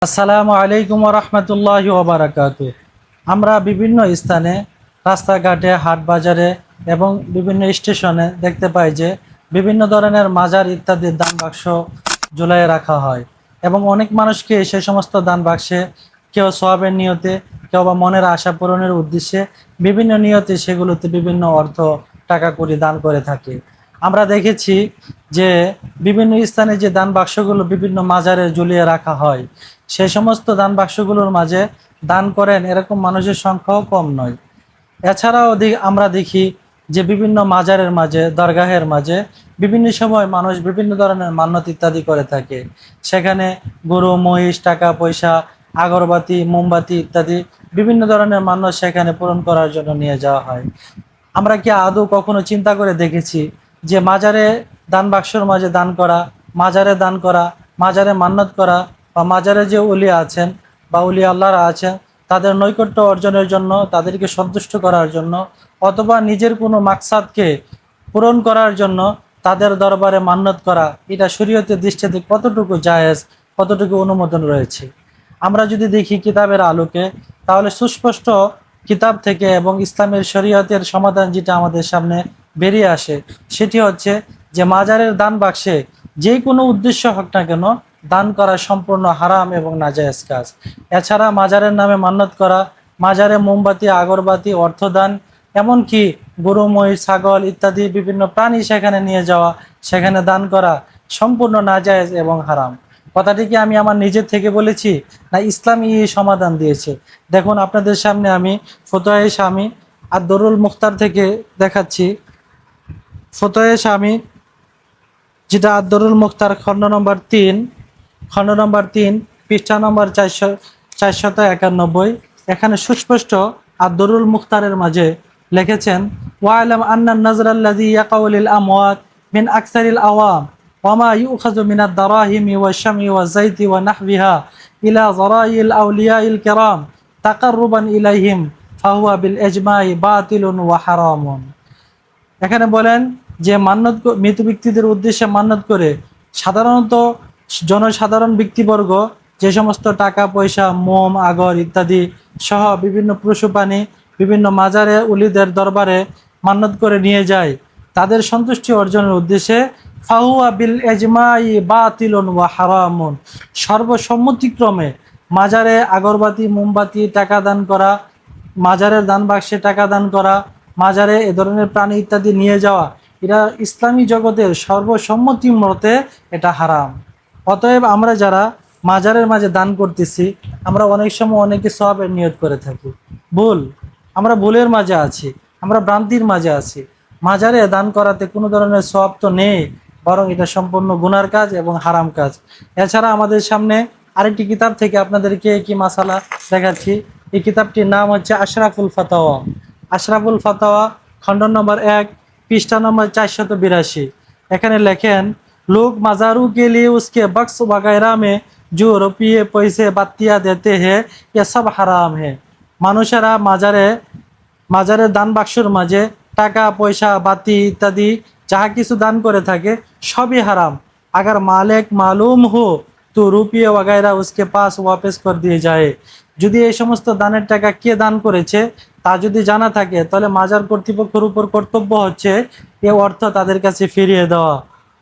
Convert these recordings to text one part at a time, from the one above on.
আসসালামু আলাইকুম রহমতুল্লাহি ওবারাকাতু। আমরা বিভিন্ন স্থানে রাস্তাঘাটে, হাট বাজারে এবং বিভিন্ন স্টেশনে দেখতে পাই যে বিভিন্ন ধরনের মাজার ইত্যাদির দান বাক্স ঝুলিয়ে রাখা হয় এবং অনেক মানুষকে সেই সমস্ত দান বাক্সে কেউ সওয়াবের নিয়তে, কেউ বা মনের আশা পূরণের উদ্দেশ্যে বিভিন্ন নিয়তে সেগুলোতে বিভিন্ন অর্থ, টাকা কড়ি দান করে থাকে। আমরা দেখেছি যে বিভিন্ন স্থানে যে দান বাক্সগুলো বিভিন্ন মাজারে ঝুলিয়ে রাখা হয়, সেই সমস্ত দান বাক্সগুলোর মাঝে দান করেন এরকম মানুষের সংখ্যাও কম নয়। এছাড়াও আমরা দেখি যে বিভিন্ন মাজারের মাঝে, দরগাহের মাঝে বিভিন্ন সময় মানুষ বিভিন্ন ধরনের মান্যত ইত্যাদি করে থাকে। সেখানে গরু, মহিষ, টাকা পয়সা, আগরবাতি, মোমবাতি ইত্যাদি বিভিন্ন ধরনের মান্যত সেখানে পূরণ করার জন্য নিয়ে যাওয়া হয়। আমরা কি আদৌ কখনো চিন্তা করে দেখেছি যে মাজারে দান বাক্সর মাঝে দান করা, মাজারে দান করা, মাজারে মান্যত করা, বা মাজারে যে উলিয়া আছেন বা উলিয়া আল্লাহরা আছেন তাদের নৈকট্য অর্জনের জন্য, তাদেরকে সন্তুষ্ট করার জন্য, অথবা নিজের কোনো মাকসাদকে পূরণ করার জন্য তাদের দরবারে মান্যত করা, এটা শরীয়তের দৃষ্টিতে কতটুকু জায়েজ, কতটুকু অনুমোদন রয়েছে? আমরা যদি দেখি কিতাবের আলোকে, তাহলে সুস্পষ্ট কিতাব থেকে এবং ইসলামের শরীয়তের সমাধান যেটা আমাদের সামনে বেরিয়ে আসে সেটি হচ্ছে যে মাজারের দান বাক্সে যে কোনো উদ্দেশ্য হোক না কেন দান করা সম্পূর্ণ হারাম এবং নাজায়েজ কাজ। এছাড়া মাজারের নামে মান্যত করা, মাজারে মোমবাতি, আগরবাতি, অর্থদান, এমনকি গরু, মহিষ, ছাগল ইত্যাদি বিভিন্ন প্রাণী সেখানে নিয়ে যাওয়া, সেখানে দান করা সম্পূর্ণ নাজায়েজ এবং হারাম। কথাটি কি আমি আমার নিজের থেকে বলেছি, না ইসলামই এই সমাধান দিয়েছে? দেখুন, আপনাদের সামনে আমি ফতোয়া শামী আর দরুল মুখতার থেকে দেখাচ্ছি। ফতোয়া শামী যেটা আদরুল মুখতার খণ্ড নম্বর 3 পৃষ্ঠা নম্বর 491, এখানে সুস্পষ্ট আদরুল মুখতারের মাঝে লিখেছেন, ওয়ালাম আন্না নাজরাল্লাযী ইয়াকাউ লিল আমওয়াত মিন আকসারিল আওয়াম ওয়া মা ইউখাযু মিনাদ দারাহিমি ওয়াশ শামি ওয়াজ যাইতি ওয়া নাহবিহা ইলা যারাইল আউলিয়াইল কিরাম তাকাররুবান ইলাইহিম ফাহুয়া বিল ইজমাই বাতিলুন ওয়া হারামুন। এখানে বলেন যে মান্যত, মৃত ব্যক্তিদের উদ্দেশ্যে মান্যত করে সাধারণত জনসাধারণ ব্যক্তিবর্গ যে সমস্ত টাকা পয়সা, মোম, আগর ইত্যাদি সহ বিভিন্ন পশু প্রাণী বিভিন্ন মাজারে উলিদের দরবারে মান্যত করে নিয়ে যায়, তাদের সন্তুষ্টি অর্জনের উদ্দেশ্যে ফাহুয়া বিল এজমাই বাতিলুন ওয়া হারামুন, সর্বসম্মতিক্রমে মাজারে আগরবাতি, মোমবাতি, টাকা দান করা, মাজারের দান বাক্সে টাকা দান করা, মাজারে এ ধরনের প্রাণী ইত্যাদি নিয়ে যাওয়া, এটা ইসলামী জগতের সর্বসম্মতি মতে এটা হারাম। অতএব আমরা যারা মাজারের মাঝে দান করতেছি, আমরা অনেক সময় অনেকে সওয়াবের নিয়ত করে থাকি। ভুল, আমরা ভুলের মাঝে আছি, আমরা ভ্রান্তির মাঝে আছি। মাজারে দান করাতে কোনো ধরনের সওয়াব তো নেই, বরং এটা সম্পূর্ণ গুনার কাজ এবং হারাম কাজ। এছাড়া আমাদের সামনে আরেকটি কিতাব থেকে আপনাদেরকে কি মাসালা দেখাচ্ছি। এই কিতাবটির নাম হচ্ছে আশরাফুল ফাতাওয়া। আশরাফুল ফাতাওয়া খণ্ড নম্বর 1 পৃষ্ঠা নম্বর 482। এখানে লেখেন, लोग मज़ारू के लिए उसके बक्स वगैरह में जो रुपये पैसे बत्तियाँ देते हैं ये सब हराम है। মানুষেরা মাজারে দান বাক্সর মাঝে টাকা পয়সা, বাতি ইত্যাদি যাহা কিছু দান করে থাকে সবই হারাম। अगर मालिक मालूम हो तो रुपये वगैरह उसके पास वापस कर दिए जाए। যদি এই সমস্ত দানের টাকা কে দান করেছে তা যদি জানা থাকে, তাহলে মাজার কর্তৃপক্ষের উপর কর্তব্য হচ্ছে এ অর্থ তাদের কাছে ফিরিয়ে দেওয়া।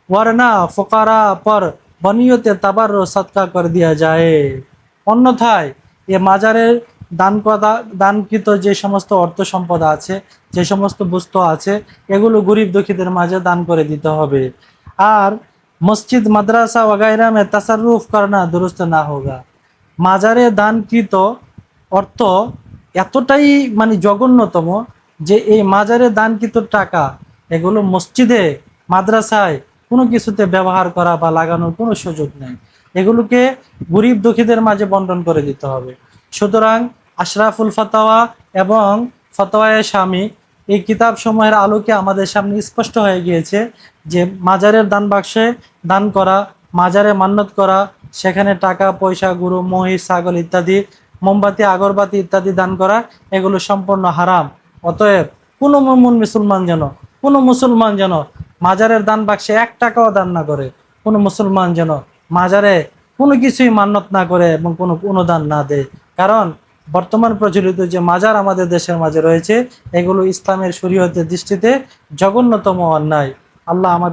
ওয়ারনা ফোকারা পর বনিয়তে তাবার সৎকা করে দেওয়া যায়। অন্যথায় এ মাজারের দানকৃত যে সমস্ত অর্থ সম্পদ আছে, যে সমস্ত বস্তু আছে, এগুলো গরিব দুঃখীদের মাঝে দান করে দিতে হবে। আর মসজিদ, মাদ্রাসা वगैरह में तसर्रुफ करना दुरुस्त ना होगा। মাজারে দানকৃত অর্থ এতটাই মানে জঘন্যতম যে এই মাজারে দানকৃত টাকা এগুলো মসজিদে, মাদ্রাসায় কোনো কিছুতে ব্যবহার করা বা লাগানোর কোনো সুযোগ নেই। এগুলোকে গরিব দুঃখীদের মাঝে বন্টন করে দিতে হবে। সুতরাং আশরাফুল ফাতাওয়া এবং ফতোয়ায়ে শামী এই কিতাব সমূহের আলোকে আমাদের সামনে স্পষ্ট হয়ে গিয়েছে যে মাজারের দান বাক্সে দান করা, মাজারে মান্যত করা, সেখানে টাকা পয়সা, গরু, মহিষ, ছাগল ইত্যাদি, মোমবাতি, আগরবাতি ইত্যাদি দান করা এগুলো সম্পূর্ণ হারাম। অতএব কোনো মুসলমান যেন মাজারের দান বাক্সে 1 টাকাও দান না করে। কোনো মুসলমান যেন মাজারে কোনো কিছুই মান্যত না করে এবং কোনো অনুদান না দেয়। কারণ বর্তমান প্রচলিত যে মাজার আমাদের দেশের মাঝে রয়েছে, এগুলো ইসলামের শরীয়তের দৃষ্টিতে জঘন্যতম অন্যায়। আল্লাহ আমাদের